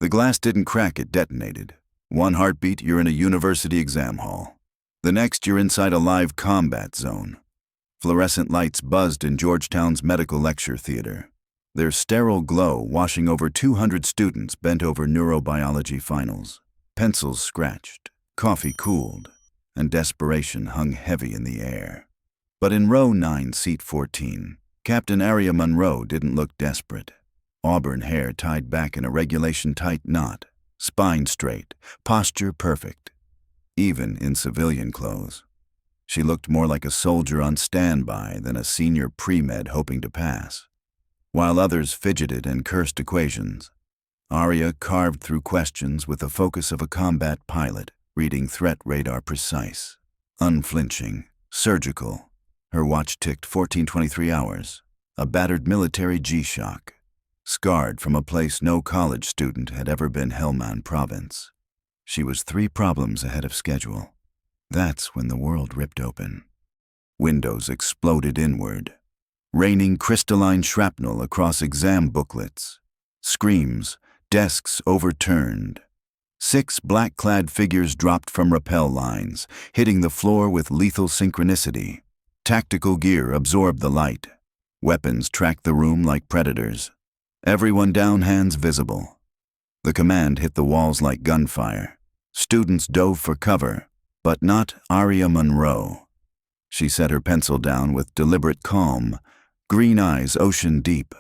The glass didn't crack, it detonated. One heartbeat, you're in a university exam hall. The next, you're inside a live combat zone. Fluorescent lights buzzed in Georgetown's medical lecture theater, their sterile glow washing over 200 students bent over neurobiology finals. Pencils scratched, coffee cooled, and desperation hung heavy in the air. But in row 9, seat 14, Captain Aria Monroe didn't look desperate. Auburn hair tied back in a regulation-tight knot, spine straight, posture perfect, even in civilian clothes. She looked more like a soldier on standby than a senior pre-med hoping to pass. While others fidgeted and cursed equations, Aria carved through questions with the focus of a combat pilot, reading threat radar precise, unflinching, surgical. Her watch ticked 1423 hours, a battered military G-Shock, scarred from a place no college student had ever been. Helmand Province. She was 3 problems ahead of schedule. That's when the world ripped open. Windows exploded inward, raining crystalline shrapnel across exam booklets. Screams, desks overturned. 6 black-clad figures dropped from rappel lines, hitting the floor with lethal synchronicity. Tactical gear absorbed the light. Weapons tracked the room like predators. Everyone down, hands visible. The command hit the walls like gunfire. Students dove for cover, but not Aria Monroe. She set her pencil down with deliberate calm, green eyes ocean deep.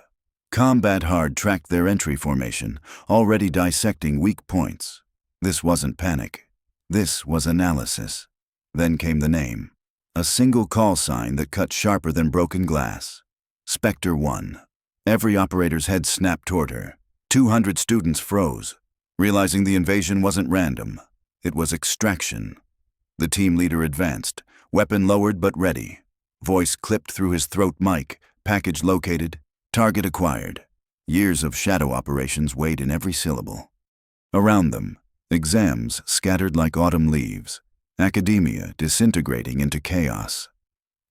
Combat Hard tracked their entry formation, already dissecting weak points. This wasn't panic. This was analysis. Then came the name. A single call sign that cut sharper than broken glass. Specter One. Every operator's head snapped toward her. 200 students froze, realizing the invasion wasn't random. It was extraction. The team leader advanced, weapon lowered but ready. Voice clipped through his throat mic, package located, target acquired. Years of shadow operations weighed in every syllable. Around them, exams scattered like autumn leaves, academia disintegrating into chaos.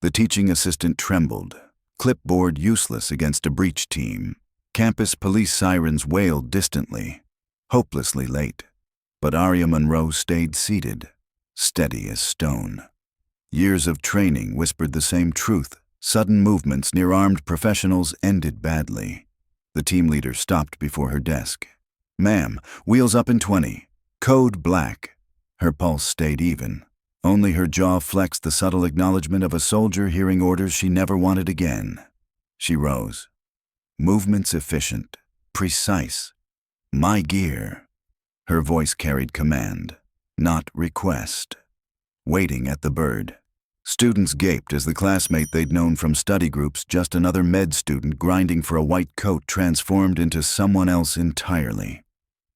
The teaching assistant trembled, clipboard useless against a breach team. Campus police sirens wailed distantly, hopelessly late. But Aria Monroe stayed seated, steady as stone. Years of training whispered the same truth. Sudden movements near armed professionals ended badly. The team leader stopped before her desk. "Ma'am, wheels up in 20. Code black." Her pulse stayed even. Only her jaw flexed the subtle acknowledgement of a soldier hearing orders she never wanted again. She rose. Movements efficient, precise. "My gear." Her voice carried command, not request. Waiting at the bird. Students gaped as the classmate they'd known from study groups, just another med student grinding for a white coat, transformed into someone else entirely.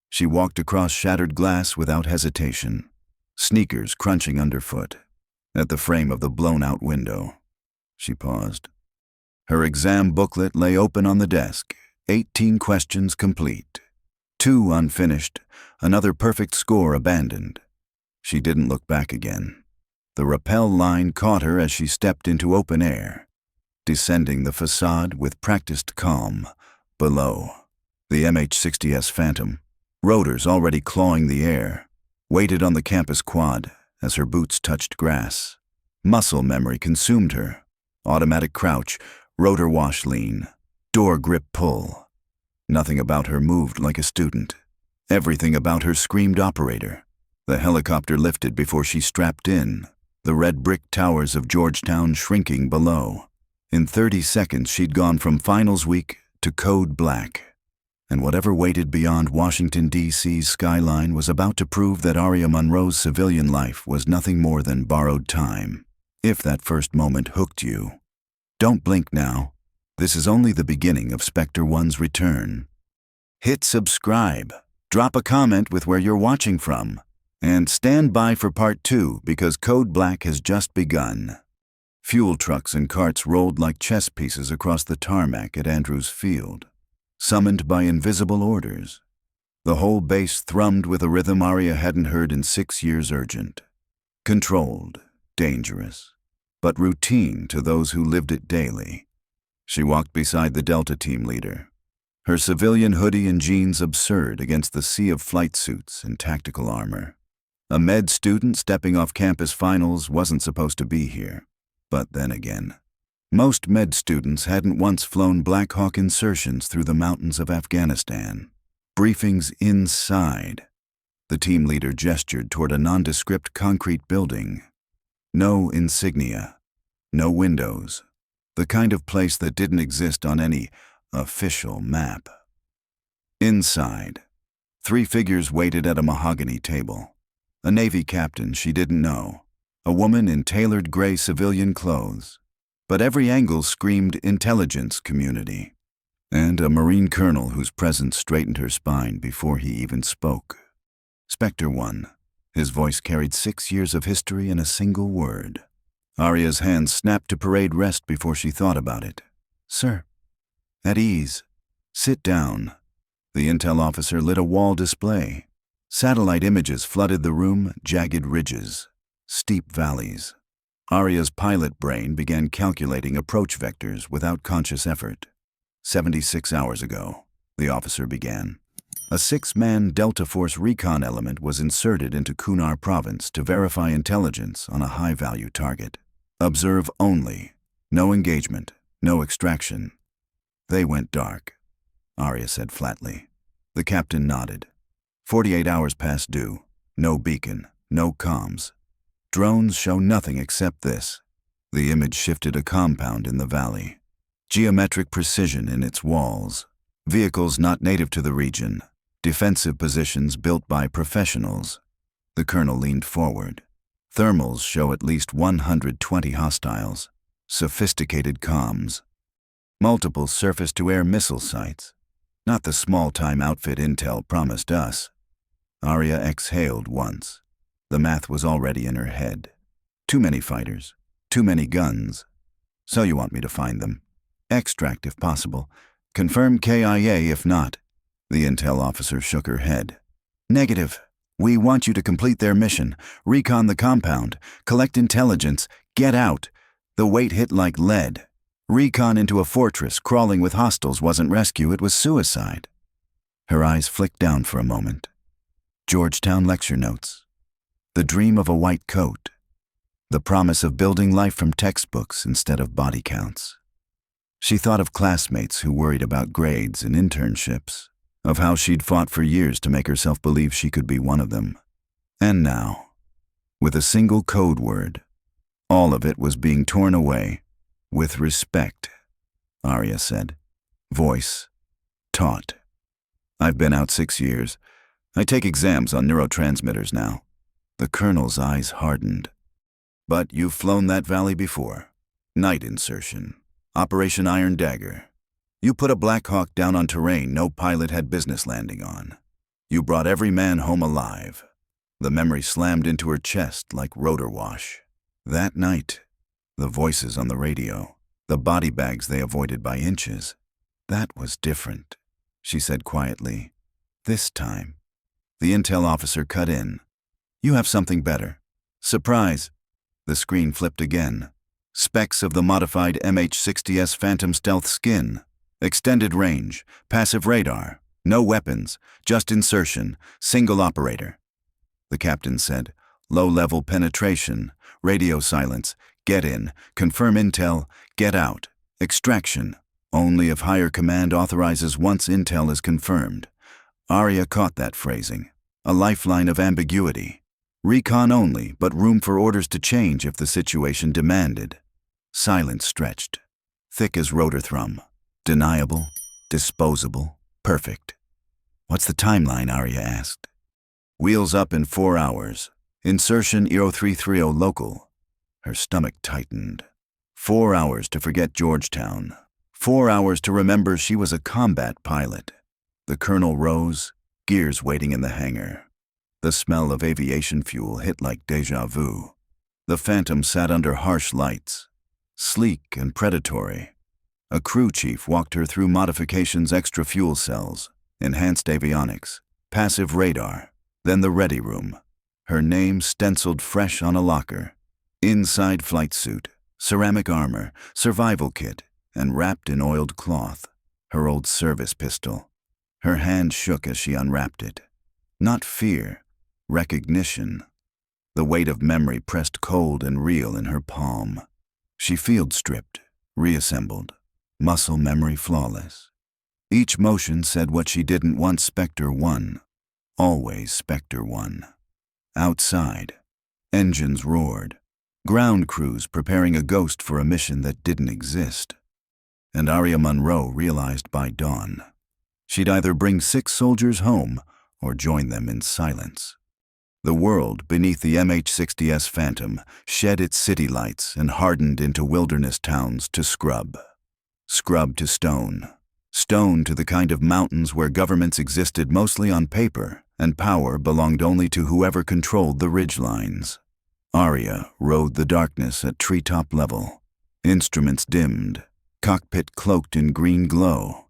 She walked across shattered glass without hesitation, sneakers crunching underfoot. At the frame of the blown-out window, she paused. Her exam booklet lay open on the desk, 18 questions complete. 2 unfinished, another perfect score abandoned. She didn't look back again. The rappel line caught her as she stepped into open air, descending the facade with practiced calm. Below, the MH-60S Phantom, rotors already clawing the air, waited on the campus quad as her boots touched grass. Muscle memory consumed her. Automatic crouch, rotor wash lean, door grip pull. Nothing about her moved like a student. Everything about her screamed operator. The helicopter lifted before she strapped in, the red brick towers of Georgetown shrinking below. In 30 seconds, she'd gone from finals week to code black. And whatever waited beyond Washington, D.C.'s skyline was about to prove that Aria Monroe's civilian life was nothing more than borrowed time. If that first moment hooked you, don't blink now. This is only the beginning of Specter One's return. Hit subscribe, drop a comment with where you're watching from, and stand by for part 2 because Code Black has just begun. Fuel trucks and carts rolled like chess pieces across the tarmac at Andrews Field, summoned by invisible orders. The whole base thrummed with a rhythm Aria hadn't heard in 6 years. Urgent, controlled, dangerous, but routine to those who lived it daily. She walked beside the Delta team leader, her civilian hoodie and jeans absurd against the sea of flight suits and tactical armor. A med student stepping off campus finals wasn't supposed to be here. But then again, most med students hadn't once flown Black Hawk insertions through the mountains of Afghanistan. Briefings inside. The team leader gestured toward a nondescript concrete building. No insignia, no windows, the kind of place that didn't exist on any official map. Inside, 3 figures waited at a mahogany table. A Navy captain she didn't know, a woman in tailored gray civilian clothes, but every angle screamed intelligence community, and a Marine colonel whose presence straightened her spine before he even spoke. Specter One. His voice carried 6 years of history in a single word. Aria's hands snapped to parade rest before she thought about it. "Sir." "At ease. Sit down." The intel officer lit a wall display. Satellite images flooded the room, jagged ridges, steep valleys. Aria's pilot brain began calculating approach vectors without conscious effort. 76 hours ago, the officer began. A 6-man Delta Force recon element was inserted into Kunar province to verify intelligence on a high-value target. Observe only. No engagement. No extraction. They went dark, Aria said flatly. The captain nodded. 48 hours past due. No beacon. No comms. Drones show nothing except this. The image shifted a compound in the valley. Geometric precision in its walls. Vehicles not native to the region. Defensive positions built by professionals. The colonel leaned forward. Thermals show at least 120 hostiles. Sophisticated comms. Multiple surface-to-air missile sites. Not the small-time outfit intel promised us. Aria exhaled once. The math was already in her head. Too many fighters. Too many guns. So you want me to find them. Extract if possible. Confirm KIA if not. The intel officer shook her head. Negative. We want you to complete their mission. Recon the compound. Collect intelligence. Get out. The weight hit like lead. Recon into a fortress crawling with hostiles wasn't rescue, it was suicide. Her eyes flicked down for a moment. Georgetown lecture notes. The dream of a white coat. The promise of building life from textbooks instead of body counts. She thought of classmates who worried about grades and internships, of how she'd fought for years to make herself believe she could be one of them. And now, with a single code word, all of it was being torn away. With respect, Aria said. Voice, taut. I've been out 6 years. I take exams on neurotransmitters now. The colonel's eyes hardened. But you've flown that valley before. Night insertion. Operation Iron Dagger. You put a Black Hawk down on terrain no pilot had business landing on. You brought every man home alive. The memory slammed into her chest like rotor wash. That night, the voices on the radio, the body bags they avoided by inches. That was different, she said quietly. This time. The intel officer cut in. You have something better. Surprise. The screen flipped again. Specs of the modified MH-60S Phantom stealth skin. Extended range, passive radar, no weapons, just insertion, single operator. The captain said, low-level penetration, radio silence, get in, confirm intel, get out, extraction, only if higher command authorizes once intel is confirmed. Aria caught that phrasing, a lifeline of ambiguity. Recon only, but room for orders to change if the situation demanded. Silence stretched, thick as rotor thrum. Deniable, disposable, perfect. What's the timeline, Aria asked. Wheels up in 4 hours. Insertion 0330 local. Her stomach tightened. 4 hours to forget Georgetown. 4 hours to remember she was a combat pilot. The colonel rose, gears waiting in the hangar. The smell of aviation fuel hit like déjà vu. The Phantom sat under harsh lights, sleek and predatory. A crew chief walked her through modifications, extra fuel cells, enhanced avionics, passive radar, then the ready room. Her name stenciled fresh on a locker. Inside flight suit, ceramic armor, survival kit, and wrapped in oiled cloth. her old service pistol. Her hand shook as she unwrapped it. Not fear, recognition. The weight of memory pressed cold and real in her palm. She field-stripped, reassembled, muscle memory flawless. Each motion said what she didn't want. Specter One. Always Specter One. Outside, engines roared. Ground crews preparing a ghost for a mission that didn't exist. And Aria Monroe realized by dawn, she'd either bring 6 soldiers home or join them in silence. The world beneath the MH-60S Phantom shed its city lights and hardened into wilderness towns to scrub. Scrub to stone. Stone to the kind of mountains where governments existed mostly on paper and power belonged only to whoever controlled the ridgelines. Aria rode the darkness at treetop level. Instruments dimmed, cockpit cloaked in green glow.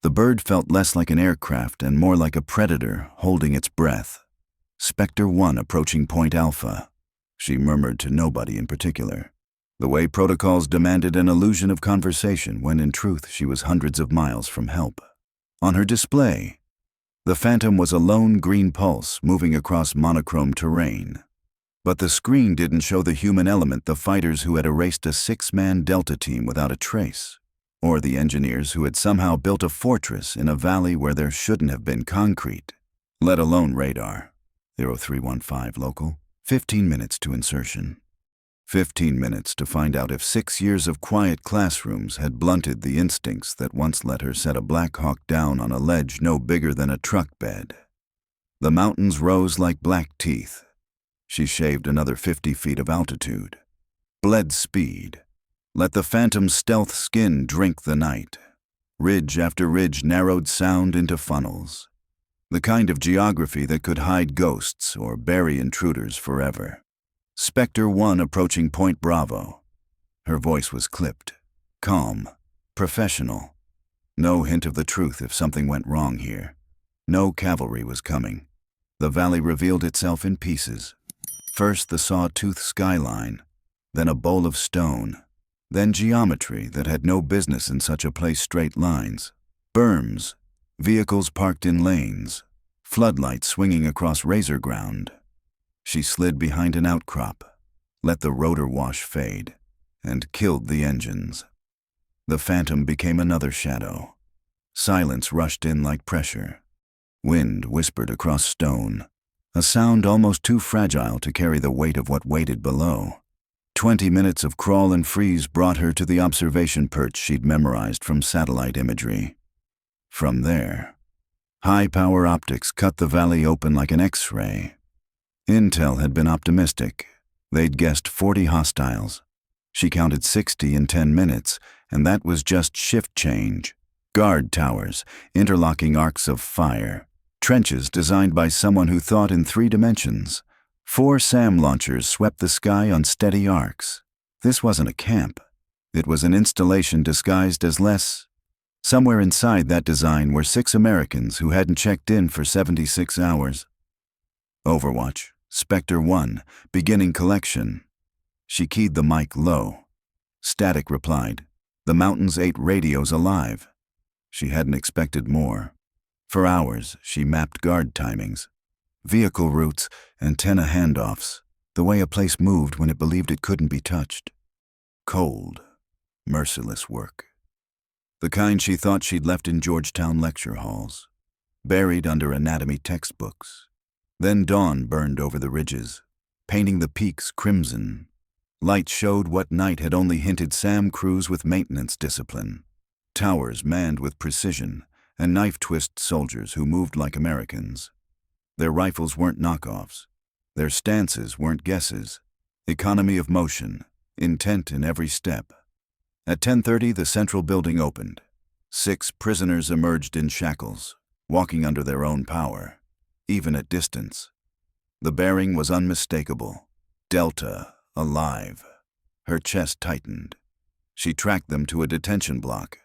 The bird felt less like an aircraft and more like a predator holding its breath. Specter One approaching Point Alpha. She murmured to nobody in particular. The way protocols demanded an illusion of conversation when in truth she was hundreds of miles from help. On her display, the Phantom was a lone green pulse moving across monochrome terrain. But the screen didn't show the human element, the fighters who had erased a 6-man Delta team without a trace, or the engineers who had somehow built a fortress in a valley where there shouldn't have been concrete, let alone radar. 0315 local, 15 minutes to insertion. 15 minutes to find out if 6 years of quiet classrooms had blunted the instincts that once let her set a Black Hawk down on a ledge no bigger than a truck bed. The mountains rose like black teeth. She shaved another 50 feet of altitude. Bled speed. Let the Phantom's stealth skin drink the night. Ridge after ridge narrowed sound into funnels. The kind of geography that could hide ghosts or bury intruders forever. Specter One approaching Point Bravo. Her voice was clipped, calm, professional. No hint of the truth if something went wrong here. No cavalry was coming. The valley revealed itself in pieces. First the sawtooth skyline, then a bowl of stone, then geometry that had no business in such a place. Straight lines, berms, vehicles parked in lanes, floodlights swinging across razor ground. She slid behind an outcrop, let the rotor wash fade, and killed the engines. The Phantom became another shadow. Silence rushed in like pressure. Wind whispered across stone, a sound almost too fragile to carry the weight of what waited below. 20 minutes of crawl and freeze brought her to the observation perch she'd memorized from satellite imagery. From there, high-power optics cut the valley open like an X-ray. Intel had been optimistic. They'd guessed 40 hostiles. She counted 60 in 10 minutes, and that was just shift change. Guard towers, interlocking arcs of fire. Trenches designed by someone who thought in 3 dimensions. 4 SAM launchers swept the sky on steady arcs. This wasn't a camp. It was an installation disguised as less. Somewhere inside that design were 6 Americans who hadn't checked in for 76 hours. Overwatch, Specter One, beginning collection. She keyed the mic low. Static replied. The mountains ate radios alive. She hadn't expected more. For hours, she mapped guard timings, vehicle routes, antenna handoffs, the way a place moved when it believed it couldn't be touched. Cold, merciless work. The kind she thought she'd left in Georgetown lecture halls, buried under anatomy textbooks. Then dawn burned over the ridges, painting the peaks crimson. Light showed what night had only hinted SAM crews with maintenance discipline. Towers manned with precision, and knife-twist soldiers who moved like Americans. Their rifles weren't knockoffs. Their stances weren't guesses. Economy of motion, intent in every step. At 10:30, the central building opened. 6 prisoners emerged in shackles, walking under their own power, even at distance. The bearing was unmistakable. Delta, alive. Her chest tightened. She tracked them to a detention block.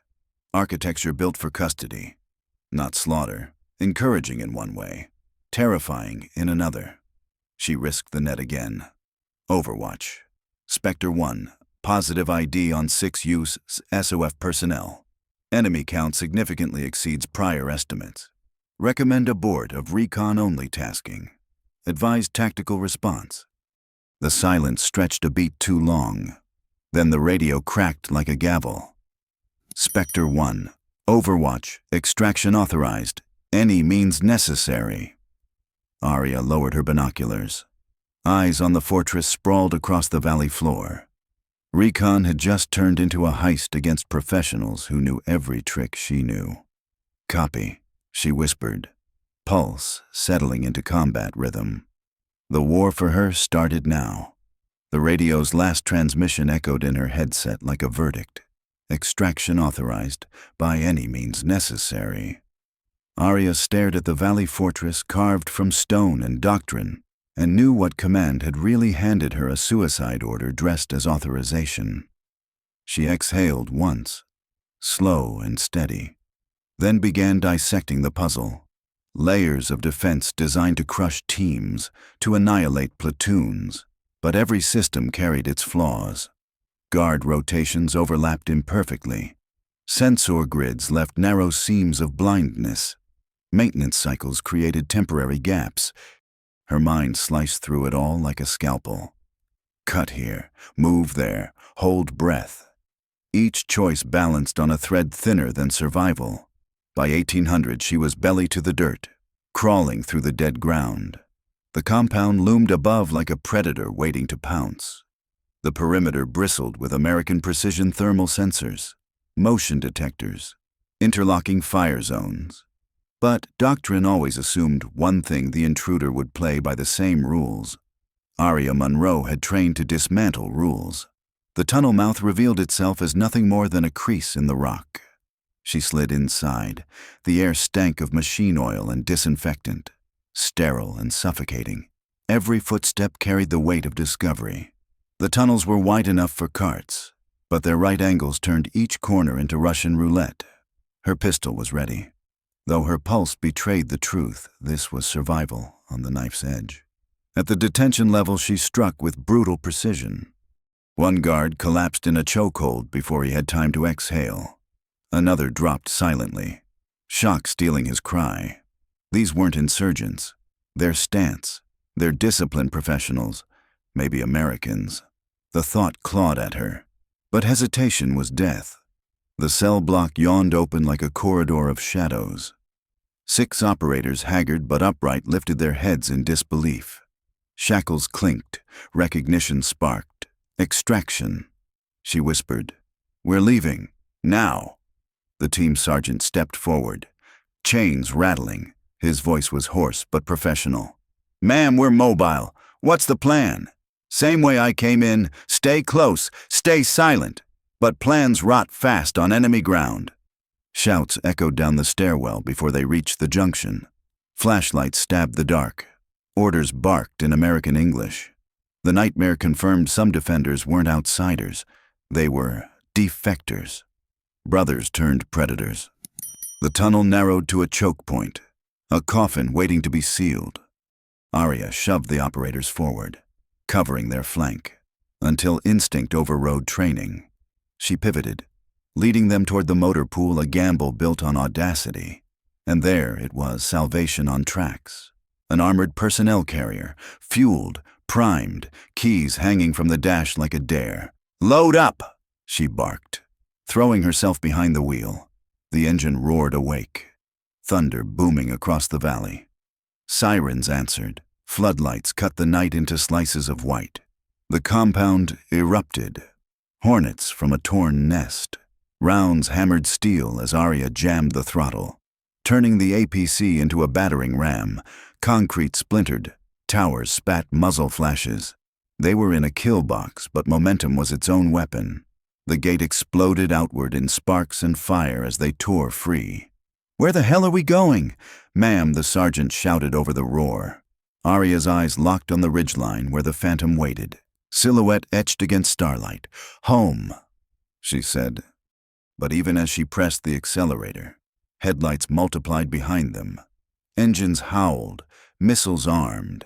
Architecture built for custody. Not slaughter, encouraging in one way, terrifying in another. She risked the net again. Overwatch. Specter One, positive ID on 6 use SOF personnel. Enemy count significantly exceeds prior estimates. Recommend abort of recon-only tasking. Advise tactical response. The silence stretched a beat too long. Then the radio cracked like a gavel. Specter One. Overwatch. Extraction authorized. Any means necessary. Aria lowered her binoculars. Eyes on the fortress sprawled across the valley floor. Recon had just turned into a heist against professionals who knew every trick she knew. Copy, she whispered, pulse settling into combat rhythm. The war for her started now. The radio's last transmission echoed in her headset like a verdict. Extraction authorized, by any means necessary. Aria stared at the valley fortress carved from stone and doctrine, and knew what command had really handed her a suicide order dressed as authorization. She exhaled once, slow and steady, then began dissecting the puzzle. Layers of defense designed to crush teams, to annihilate platoons, but every system carried its flaws. Guard rotations overlapped imperfectly. Sensor grids left narrow seams of blindness. Maintenance cycles created temporary gaps. Her mind sliced through it all like a scalpel. Cut here, move there, hold breath. Each choice balanced on a thread thinner than survival. By 1800, she was belly to the dirt, crawling through the dead ground. The compound loomed above like a predator waiting to pounce. The perimeter bristled with American precision thermal sensors, motion detectors, interlocking fire zones. But doctrine always assumed one thing: the intruder would play by the same rules. Aria Monroe had trained to dismantle rules. The tunnel mouth revealed itself as nothing more than a crease in the rock. She slid inside. The air stank of machine oil and disinfectant, sterile and suffocating. Every footstep carried the weight of discovery. The tunnels were wide enough for carts, but their right angles turned each corner into Russian roulette. Her pistol was ready. Though her pulse betrayed the truth, this was survival on the knife's edge. At the detention level, she struck with brutal precision. One guard collapsed in a chokehold before he had time to exhale. Another dropped silently, shock stealing his cry. These weren't insurgents. Their stance, their disciplined professionals, maybe Americans. The thought clawed at her, but hesitation was death. The cell block yawned open like a corridor of shadows. 6 operators, haggard but upright, lifted their heads in disbelief. Shackles clinked, recognition sparked. Extraction. She whispered, "We're leaving, now." The team sergeant stepped forward, chains rattling. His voice was hoarse but professional. "Ma'am, we're mobile. What's the plan?" "Same way I came in. Stay close, stay silent. But plans rot fast on enemy ground." Shouts echoed down the stairwell before they reached the junction. Flashlights stabbed the dark. Orders barked in American English. The nightmare confirmed some defenders weren't outsiders. They were defectors. Brothers turned predators. The tunnel narrowed to a choke point, a coffin waiting to be sealed. Aria shoved the operators forward, covering their flank, until instinct overrode training. She pivoted, leading them toward the motor pool, a gamble built on audacity. And there it was, salvation on tracks. An armored personnel carrier, fueled, primed, keys hanging from the dash like a dare. "Load up!" she barked, throwing herself behind the wheel. The engine roared awake, thunder booming across the valley. Sirens answered. Floodlights cut the night into slices of white. The compound erupted. Hornets from a torn nest. Rounds hammered steel as Aria jammed the throttle, turning the APC into a battering ram. Concrete splintered. Towers spat muzzle flashes. They were in a kill box, but momentum was its own weapon. The gate exploded outward in sparks and fire as they tore free. "Where the hell are we going?" "Ma'am," the sergeant shouted over the roar. Aria's eyes locked on the ridgeline where the Phantom waited, silhouette etched against starlight. "Home," she said. But even as she pressed the accelerator, headlights multiplied behind them. Engines howled, missiles armed.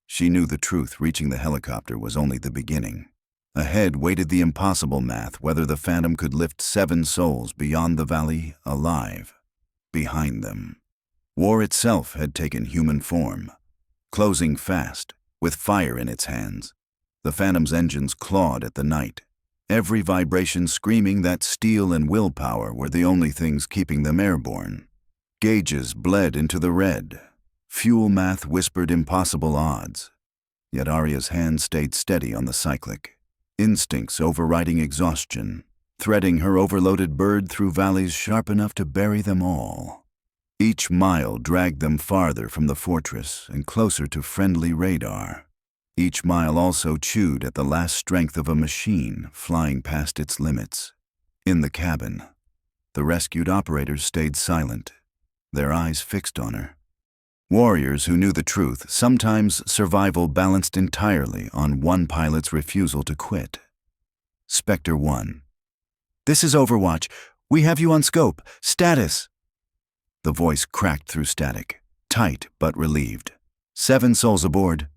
She knew the truth. Reaching the helicopter was only the beginning. Ahead waited the impossible math whether the Phantom could lift 7 souls beyond the valley alive. Behind them, war itself had taken human form, closing fast, with fire in its hands. The Phantom's engines clawed at the night, every vibration screaming that steel and willpower were the only things keeping them airborne. Gauges bled into the red. Fuel math whispered impossible odds. Yet Aria's hand stayed steady on the cyclic, instincts overriding exhaustion, threading her overloaded bird through valleys sharp enough to bury them all. Each mile dragged them farther from the fortress and closer to friendly radar. Each mile also chewed at the last strength of a machine flying past its limits. In the cabin, the rescued operators stayed silent, their eyes fixed on her. Warriors who knew the truth, sometimes survival balanced entirely on one pilot's refusal to quit. Specter One. "This is Overwatch. We have you on scope. Status." The voice cracked through static, tight but relieved. 7 souls aboard,"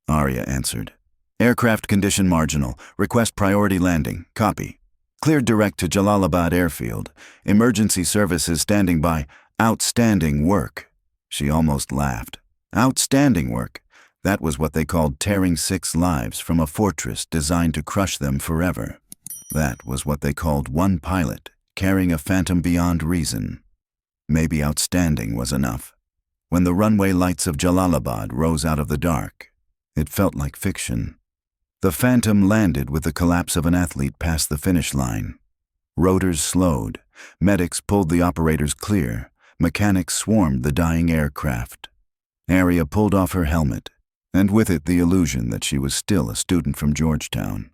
Aria answered. "Aircraft condition marginal. Request priority landing. Copy. Cleared direct to Jalalabad airfield. Emergency services standing by. Outstanding work." She almost laughed. Outstanding work. That was what they called tearing 6 lives from a fortress designed to crush them forever. That was what they called one pilot, carrying a Phantom beyond reason. Maybe outstanding was enough. When the runway lights of Jalalabad rose out of the dark, it felt like fiction. The Phantom landed with the collapse of an athlete past the finish line. Rotors slowed, medics pulled the operators clear, mechanics swarmed the dying aircraft. Aria pulled off her helmet, and with it the illusion that she was still a student from Georgetown.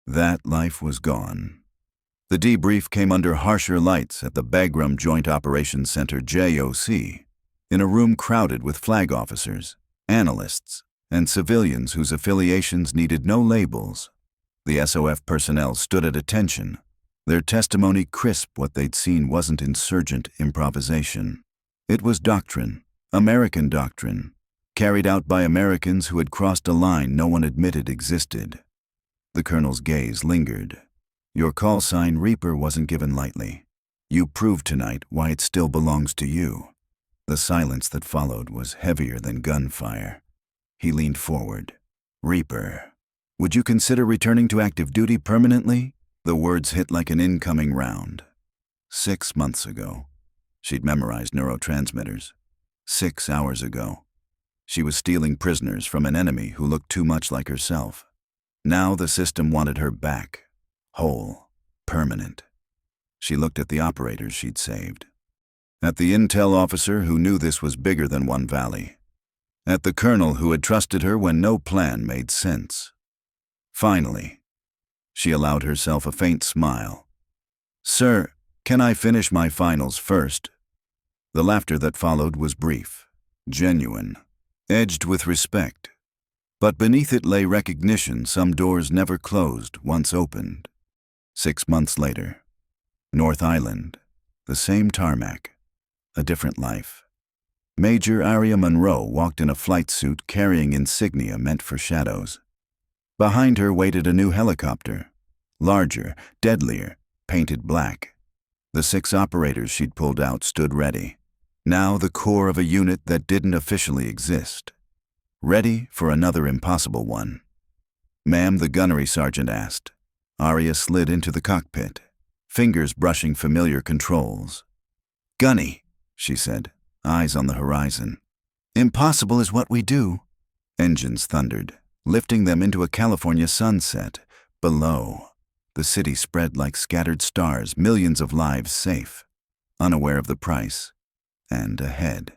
That life was gone. The debrief came under harsher lights at the Bagram Joint Operations Center JOC, in a room crowded with flag officers, analysts, and civilians whose affiliations needed no labels. The SOF personnel stood at attention, their testimony crisp. What they'd seen wasn't insurgent improvisation. It was doctrine, American doctrine, carried out by Americans who had crossed a line no one admitted existed. The colonel's gaze lingered. "Your call sign Reaper wasn't given lightly. You proved tonight why it still belongs to you." The silence that followed was heavier than gunfire. He leaned forward. "Reaper, would you consider returning to active duty permanently?" The words hit like an incoming round. 6 months ago, she'd memorized neurotransmitters. 6 hours ago, she was stealing prisoners from an enemy who looked too much like herself. Now the system wanted her back, whole, permanent. She looked at the operators she'd saved. At the intel officer who knew this was bigger than one valley. At the colonel who had trusted her when no plan made sense. Finally, she allowed herself a faint smile. "Sir, can I finish my finals first?" The laughter that followed was brief, genuine, edged with respect. But beneath it lay recognition some doors never closed once opened. 6 months later, North Island, the same tarmac, a different life. Major Aria Monroe walked in a flight suit carrying insignia meant for shadows. Behind her waited a new helicopter, larger, deadlier, painted black. The 6 operators she'd pulled out stood ready, now the core of a unit that didn't officially exist. Ready for another impossible one. "Ma'am," the gunnery sergeant asked. Aria slid into the cockpit, fingers brushing familiar controls. "Gunny," she said, eyes on the horizon. "Impossible is what we do." Engines thundered, lifting them into a California sunset. Below, the city spread like scattered stars, millions of lives safe, unaware of the price. And ahead,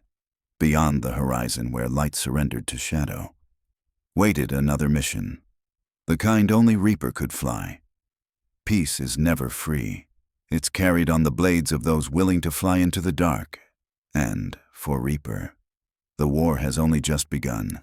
beyond the horizon where light surrendered to shadow, waited another mission, the kind only Reaper could fly. Peace is never free. It's carried on the blades of those willing to fly into the dark. And, for Reaper, the war has only just begun.